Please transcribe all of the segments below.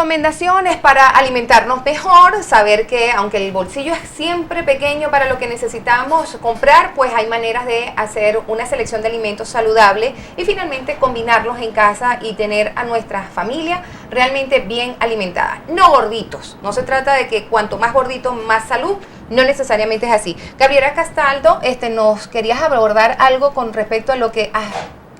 recomendaciones para alimentarnos mejor, saber que aunque el bolsillo es siempre pequeño para lo que necesitamos comprar, pues hay maneras de hacer una selección de alimentos saludables y finalmente combinarlos en casa y tener a nuestra familia realmente bien alimentada. No gorditos, no se trata de que cuanto más gordito más salud, no necesariamente es así. Gabriela Castaldo, nos querías abordar algo con respecto a lo que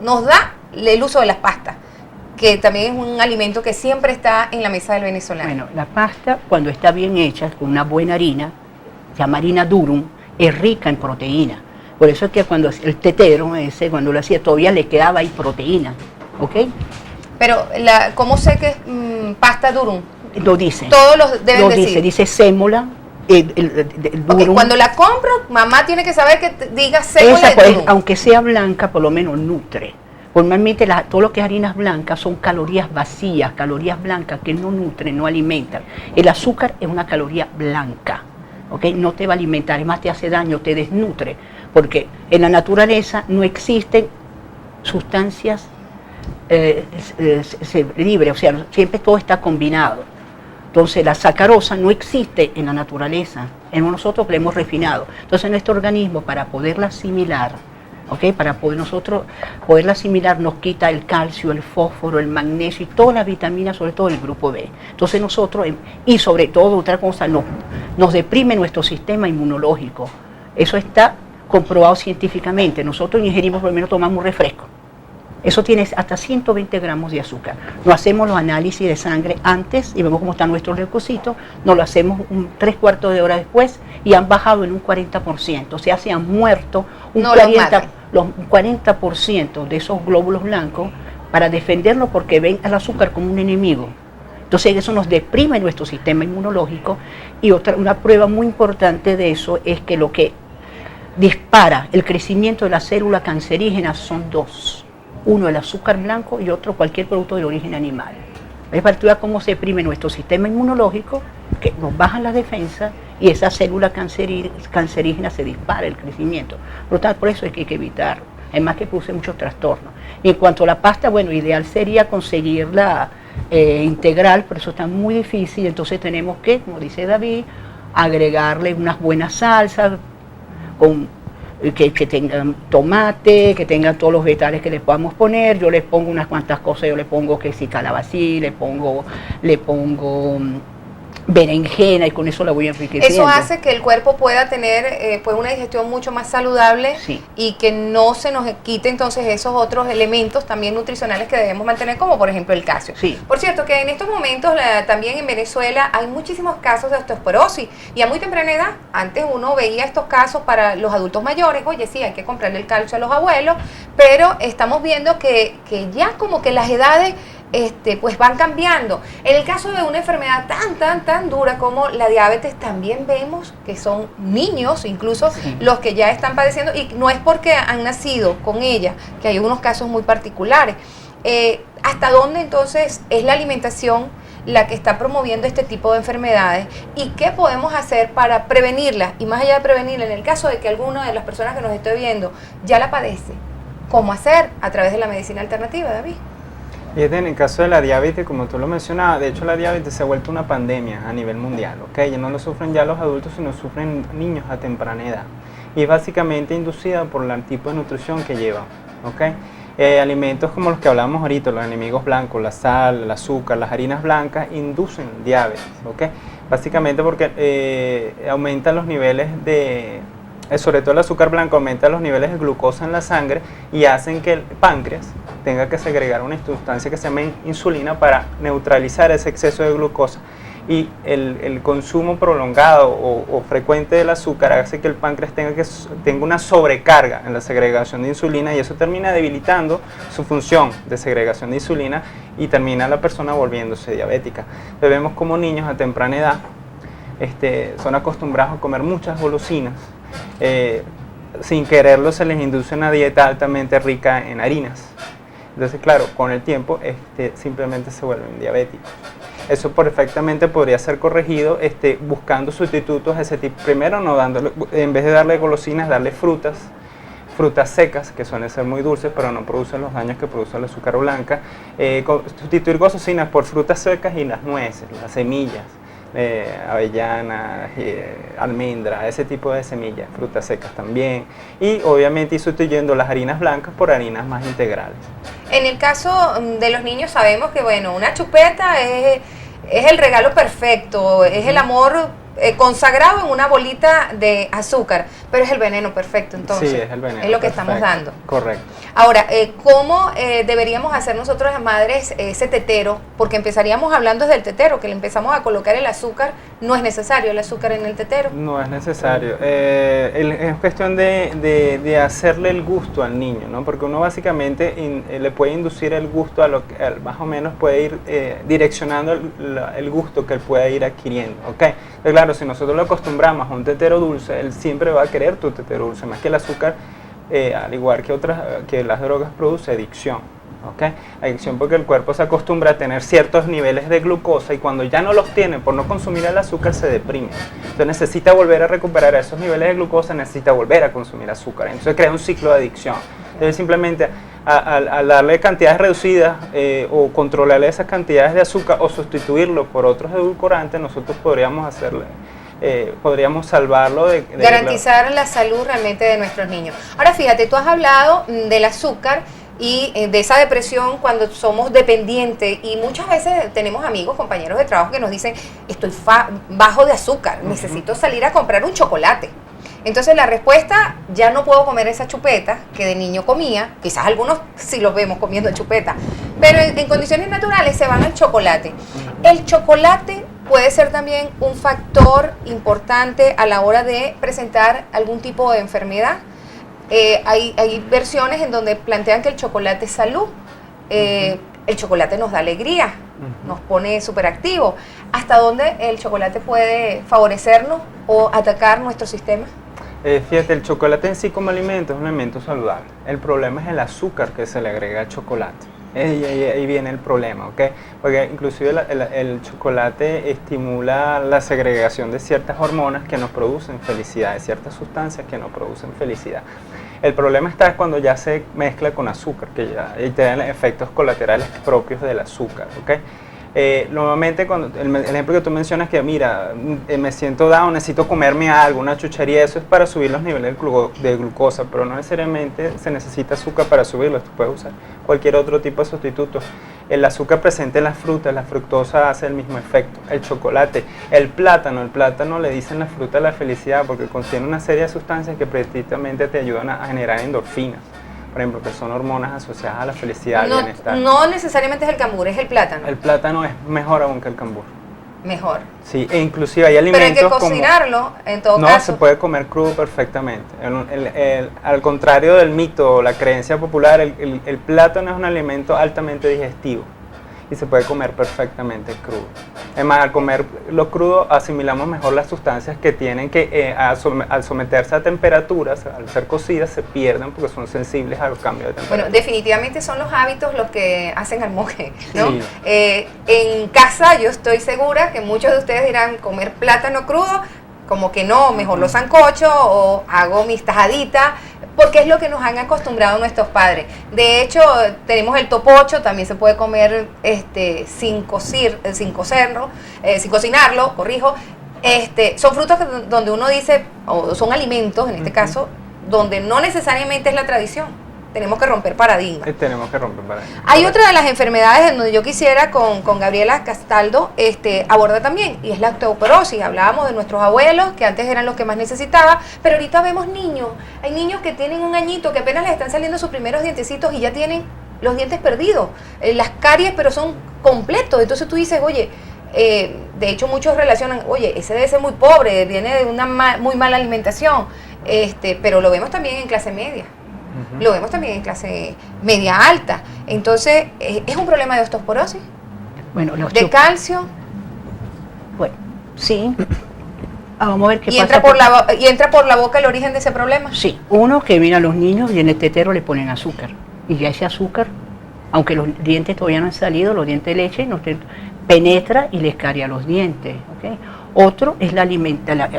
nos da el uso de las pastas, que también es un alimento que siempre está en la mesa del venezolano. Bueno, la pasta, cuando está bien hecha, con una buena harina, se llama harina durum, es rica en proteína. Por eso es que cuando el tetero ese, cuando lo hacía, todavía le quedaba ahí proteína, ¿ok? Pero, ¿cómo sé que es pasta durum? Lo dice. Todos los deben decir. Dice sémola. Okay, cuando la compro, mamá tiene que saber que diga sémola de durum. Aunque sea blanca, por lo menos nutre. Normalmente todo lo que es harinas blancas son calorías vacías, calorías blancas que no nutren, no alimentan. El azúcar es una caloría blanca, ¿ok? No te va a alimentar, es más te hace daño, te desnutre, porque en la naturaleza no existen sustancias libres, o sea, siempre todo está combinado. Entonces la sacarosa no existe en la naturaleza, en nosotros la hemos refinado. Entonces nuestro organismo, para poderla asimilar, ¿okay? Para nosotros poderla asimilar, nos quita el calcio, el fósforo, el magnesio y todas las vitaminas, sobre todo el grupo B. Entonces nosotros, y sobre todo otra cosa, nos deprime nuestro sistema inmunológico. Eso está comprobado científicamente. Nosotros ingerimos, por lo menos tomamos un refresco. Eso tiene hasta 120 gramos de azúcar. Nos hacemos los análisis de sangre antes y vemos cómo están nuestros leucocitos, nos lo hacemos 3/4 de hora después y han bajado en un 40%. O sea, se han muerto un 40% de esos glóbulos blancos para defenderlo porque ven al azúcar como un enemigo. Entonces eso nos deprime nuestro sistema inmunológico y una prueba muy importante de eso es que lo que dispara el crecimiento de la célula cancerígena son dos. Uno el azúcar blanco y otro cualquier producto de origen animal. Es para ver cómo se deprime nuestro sistema inmunológico, que nos bajan las defensas y esa célula cancerígena se dispara el crecimiento. Por eso es que hay que evitarlo. Además que produce muchos trastornos. Y en cuanto a la pasta, bueno, ideal sería conseguirla integral, pero eso está muy difícil. Entonces tenemos que, como dice David, agregarle unas buenas salsas que tengan tomate, que tengan todos los vegetales que le podamos poner. Yo les pongo unas cuantas cosas, yo le pongo que si calabacín, le pongo berenjena y con eso la voy enriqueciendo. Eso hace que el cuerpo pueda tener pues una digestión mucho más saludable, sí, y que no se nos quite entonces esos otros elementos también nutricionales que debemos mantener, como por ejemplo el calcio. Sí. Por cierto, que en estos momentos también en Venezuela hay muchísimos casos de osteoporosis y a muy temprana edad. Antes uno veía estos casos para los adultos mayores, oye sí, hay que comprarle el calcio a los abuelos, pero estamos viendo que ya como que las edades pues van cambiando. En el caso de una enfermedad tan dura como la diabetes, también vemos que son niños, incluso sí, los que ya están padeciendo, y no es porque han nacido con ella, que hay unos casos muy particulares. ¿Hasta dónde entonces es la alimentación la que está promoviendo este tipo de enfermedades y qué podemos hacer para prevenirlas? Y más allá de prevenirla, en el caso de que alguna de las personas que nos esté viendo ya la padece, ¿cómo hacer a través de la medicina alternativa, David? Y en el caso de la diabetes, como tú lo mencionabas, de hecho la diabetes se ha vuelto una pandemia a nivel mundial, ¿ok? Ya no lo sufren ya los adultos, sino sufren niños a temprana edad. Y es básicamente inducida por el tipo de nutrición que llevan, ¿ok? Alimentos como los que hablamos ahorita, los enemigos blancos, la sal, el azúcar, las harinas blancas, inducen diabetes, ¿ok? Básicamente porque aumentan los niveles sobre todo el azúcar blanco aumenta los niveles de glucosa en la sangre y hacen que el páncreas tenga que segregar una sustancia que se llama insulina para neutralizar ese exceso de glucosa, y el consumo prolongado o frecuente del azúcar hace que el páncreas tenga una sobrecarga en la segregación de insulina, y eso termina debilitando su función de segregación de insulina y termina la persona volviéndose diabética. Entonces vemos como niños a temprana edad son acostumbrados a comer muchas golosinas. Sin quererlo se les induce una dieta altamente rica en harinas. Entonces, claro, con el tiempo simplemente se vuelven diabéticos. Eso perfectamente podría ser corregido buscando sustitutos de ese tipo. Primero, en vez de darle golosinas, darle frutas, frutas secas, que suelen ser muy dulces, pero no producen los daños que produce el azúcar blanca. Sustituir golosinas por frutas secas y las nueces, las semillas, avellana, almendra, ese tipo de semillas, frutas secas también. Y obviamente ir sustituyendo las harinas blancas por harinas más integrales. En el caso de los niños sabemos que, bueno, una chupeta es el regalo perfecto, es el amor consagrado en una bolita de azúcar, pero es el veneno perfecto, entonces. Sí, es el veneno. Es lo que perfecto. estamos dando. Correcto. Ahora, ¿cómo deberíamos hacer nosotros las madres ese tetero? Porque empezaríamos hablando desde el tetero, que le empezamos a colocar el azúcar. No es necesario el azúcar en el tetero. No es necesario. Es cuestión de hacerle el gusto al niño, ¿no? Porque uno básicamente le puede inducir el gusto a lo que más o menos puede ir direccionando el gusto que él pueda ir adquiriendo, ¿ok? Pero claro, si nosotros lo acostumbramos a un tetero dulce, él siempre va a querer tu tetero dulce, más que el azúcar, al igual que las drogas, produce adicción. ¿Okay? Adicción porque el cuerpo se acostumbra a tener ciertos niveles de glucosa y cuando ya no los tiene por no consumir el azúcar se deprime. Entonces necesita volver a recuperar esos niveles de glucosa, necesita volver a consumir azúcar. Entonces crea un ciclo de adicción. Entonces simplemente al darle cantidades reducidas o controlarle esas cantidades de azúcar o sustituirlo por otros edulcorantes, nosotros podríamos salvarlo de garantizar la salud realmente de nuestros niños. Ahora fíjate, tú has hablado del azúcar y de esa depresión cuando somos dependientes y muchas veces tenemos amigos, compañeros de trabajo que nos dicen estoy bajo de azúcar, necesito salir a comprar un chocolate. Entonces la respuesta, ya no puedo comer esa chupeta que de niño comía, quizás algunos sí los vemos comiendo chupeta, pero en condiciones naturales se van al chocolate. El chocolate puede ser también un factor importante a la hora de presentar algún tipo de enfermedad. Hay versiones en donde plantean que el chocolate es salud, el chocolate nos da alegría, nos pone súper activos. ¿Hasta dónde el chocolate puede favorecernos o atacar nuestro sistema? Fíjate, el chocolate en sí como alimento es un alimento saludable. El problema es el azúcar que se le agrega al chocolate. Ahí viene el problema, ¿ok? Porque inclusive el chocolate estimula la segregación de ciertas hormonas que nos producen felicidad, de ciertas sustancias que nos producen felicidad. El problema está cuando ya se mezcla con azúcar, que ya te dan efectos colaterales propios del azúcar, ¿ok? Normalmente cuando el ejemplo que tú mencionas que mira, me siento down, necesito comerme algo, una chuchería, eso es para subir los niveles de glucosa, pero no necesariamente se necesita azúcar para subirlos, tú puedes usar cualquier otro tipo de sustituto. El azúcar presente en las frutas, la fructosa hace el mismo efecto. El chocolate, el plátano le dicen la fruta de la felicidad porque contiene una serie de sustancias que precisamente te ayudan a generar endorfinas. Por ejemplo, que son hormonas asociadas a la felicidad, al bienestar. No necesariamente es el cambur, es el plátano. El plátano es mejor aún que el cambur. Mejor. Sí, e inclusive hay alimentos pero hay que cocinarlo, en todo no, caso. No, se puede comer crudo perfectamente. Al contrario del mito o la creencia popular, el plátano es un alimento altamente digestivo y se puede comer perfectamente crudo. Además, al comerlo crudo asimilamos mejor las sustancias que tienen que, al someterse a temperaturas, al ser cocidas, se pierden porque son sensibles a los cambios de temperatura. Bueno, definitivamente son los hábitos los que hacen al monje, ¿no? Sí. En casa yo estoy segura que muchos de ustedes dirán comer plátano crudo, como que no, mejor lo sancocho o hago mis tajaditas, porque es lo que nos han acostumbrado nuestros padres. De hecho, tenemos el topocho, también se puede comer sin cocinarlo, corrijo. Son frutos donde uno dice, o son alimentos en este caso, donde no necesariamente es la tradición. Tenemos que romper paradigmas. Tenemos que romper paradigmas. Hay otra de las enfermedades en donde yo quisiera con Gabriela Castaldo abordar también, y es la osteoporosis. Hablábamos de nuestros abuelos, que antes eran los que más necesitaban, pero ahorita vemos niños. Hay niños que tienen un añito, que apenas les están saliendo sus primeros dientecitos y ya tienen los dientes perdidos. Las caries, pero son completos. Entonces tú dices, oye, de hecho muchos relacionan, oye, ese debe ser muy pobre, viene de una muy mala alimentación, pero lo vemos también en clase media. Lo vemos también en clase media alta. Entonces, ¿es un problema de osteoporosis? Bueno, ¿De calcio? Bueno, sí. Vamos a ver qué ¿Y pasa. entra por la boca el origen de ese problema? Sí, uno que mira a los niños y en el tetero le ponen azúcar. Y ya ese azúcar, aunque los dientes todavía no han salido, los dientes de leche, penetra y les caria los dientes. ¿Okay? Otro es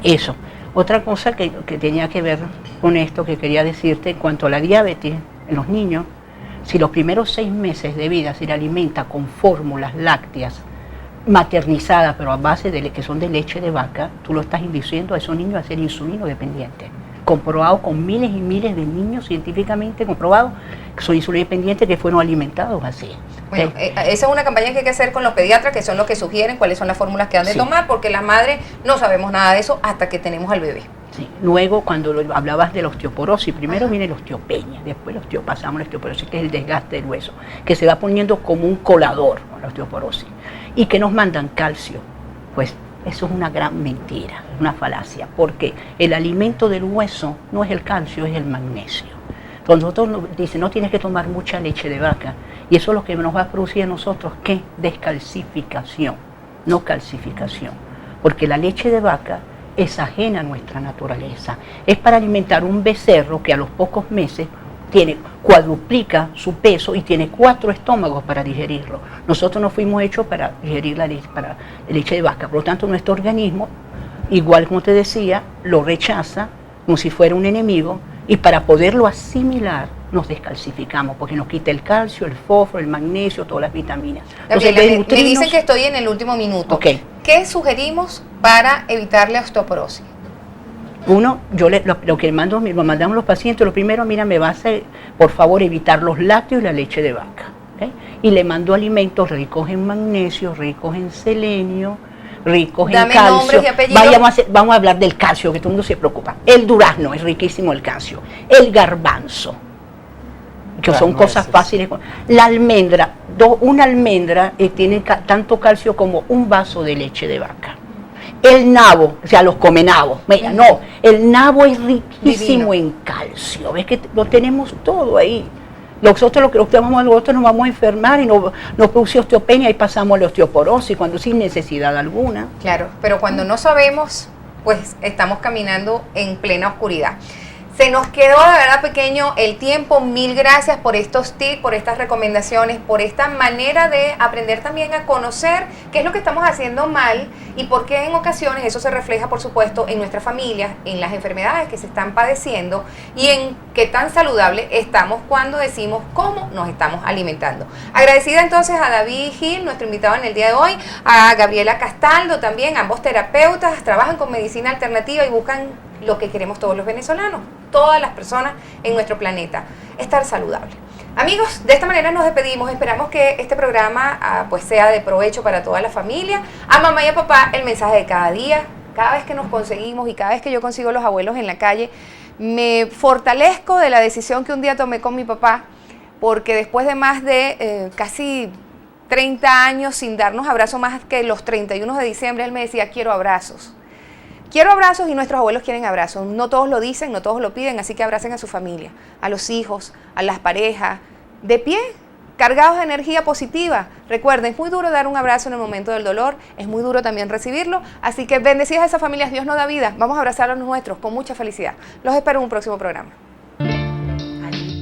eso. Otra cosa que tenía que ver con esto que quería decirte, en cuanto a la diabetes en los niños, si los primeros 6 meses de vida se le alimenta con fórmulas lácteas maternizadas, pero a base de que son de leche de vaca, tú lo estás induciendo a esos niños a ser insulino dependientes. Comprobado con miles y miles de niños, científicamente comprobado, que son insulino dependientes que fueron alimentados así. Bueno, esa es una campaña que hay que hacer con los pediatras, que son los que sugieren cuáles son las fórmulas que han de tomar, porque las madres no sabemos nada de eso hasta que tenemos al bebé. Sí. Luego, cuando hablabas de la osteoporosis, primero viene la osteopenia, después pasamos a la osteoporosis, que es el desgaste del hueso, que se va poniendo como un colador con la osteoporosis, y que nos mandan calcio. Pues eso es una gran mentira, una falacia, porque el alimento del hueso no es el calcio, es el magnesio. Entonces nosotros nos dicen, no tienes que tomar mucha leche de vaca, y eso es lo que nos va a producir a nosotros, ¿qué? Descalcificación, no calcificación, porque la leche de vaca es ajena a nuestra naturaleza. Es para alimentar un becerro que a los pocos meses cuadruplica su peso y tiene 4 estómagos para digerirlo. Nosotros no fuimos hechos para digerir la leche de vaca, por lo tanto nuestro organismo, igual como te decía, lo rechaza como si fuera un enemigo, y para poderlo asimilar nos descalcificamos, porque nos quita el calcio, el fósforo, el magnesio, todas las vitaminas. Entonces, me dicen que estoy en el último minuto. Okay. ¿Qué sugerimos para evitar la osteoporosis? Uno, yo lo que lo mandamos los pacientes, lo primero, mira, me vas a, por favor, evitar los lácteos y la leche de vaca. ¿Okay? Y le mando alimentos ricos en magnesio, ricos en selenio, ricos en calcio. Nombres y apellidos. Vamos a hablar del calcio, que todo el mundo se preocupa. El durazno es riquísimo el calcio. El garbanzo, que son cosas fáciles. La almendra, una almendra tiene tanto calcio como un vaso de leche de vaca. El nabo, o sea, los come nabos. Mira, no, el nabo es riquísimo en calcio. Ves que lo tenemos todo ahí. Nosotros nosotros nos vamos a enfermar y nos produce osteopenia y pasamos a la osteoporosis cuando sin necesidad alguna. Claro, pero cuando no sabemos, pues estamos caminando en plena oscuridad. Se nos quedó, la verdad, pequeño el tiempo. Mil gracias por estos tips, por estas recomendaciones, por esta manera de aprender también a conocer qué es lo que estamos haciendo mal y por qué en ocasiones eso se refleja, por supuesto, en nuestras familias, en las enfermedades que se están padeciendo y en qué tan saludable estamos cuando decimos cómo nos estamos alimentando. Agradecida entonces a David Gil, nuestro invitado en el día de hoy, a Gabriela Castaldo también, ambos terapeutas, trabajan con medicina alternativa y buscan lo que queremos todos los venezolanos, todas las personas en nuestro planeta, estar saludable. Amigos, de esta manera nos despedimos. Esperamos que este programa pues sea de provecho para toda la familia. A mamá y a papá, el mensaje de cada día. Cada vez que nos conseguimos y cada vez que yo consigo los abuelos en la calle, me fortalezco de la decisión que un día tomé con mi papá, porque después de más de casi 30 años sin darnos abrazos, más que los 31 de diciembre, él me decía, quiero abrazos. Quiero abrazos y nuestros abuelos quieren abrazos. No todos lo dicen, no todos lo piden, así que abracen a su familia, a los hijos, a las parejas, de pie, cargados de energía positiva. Recuerden, es muy duro dar un abrazo en el momento del dolor, es muy duro también recibirlo, así que bendecidas a esas familias, Dios nos da vida, vamos a abrazar a los nuestros con mucha felicidad. Los espero en un próximo programa. Adiós.